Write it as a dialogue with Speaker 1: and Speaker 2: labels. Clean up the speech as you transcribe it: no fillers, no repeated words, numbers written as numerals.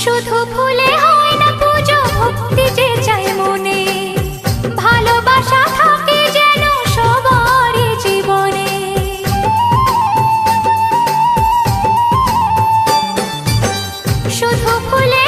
Speaker 1: শুধু ফুলে হয় না পুজো, ভক্তি যে চাই মনে, ভালোবাসা থাকে যেন সবারই জীবনে। শুধু ফুলে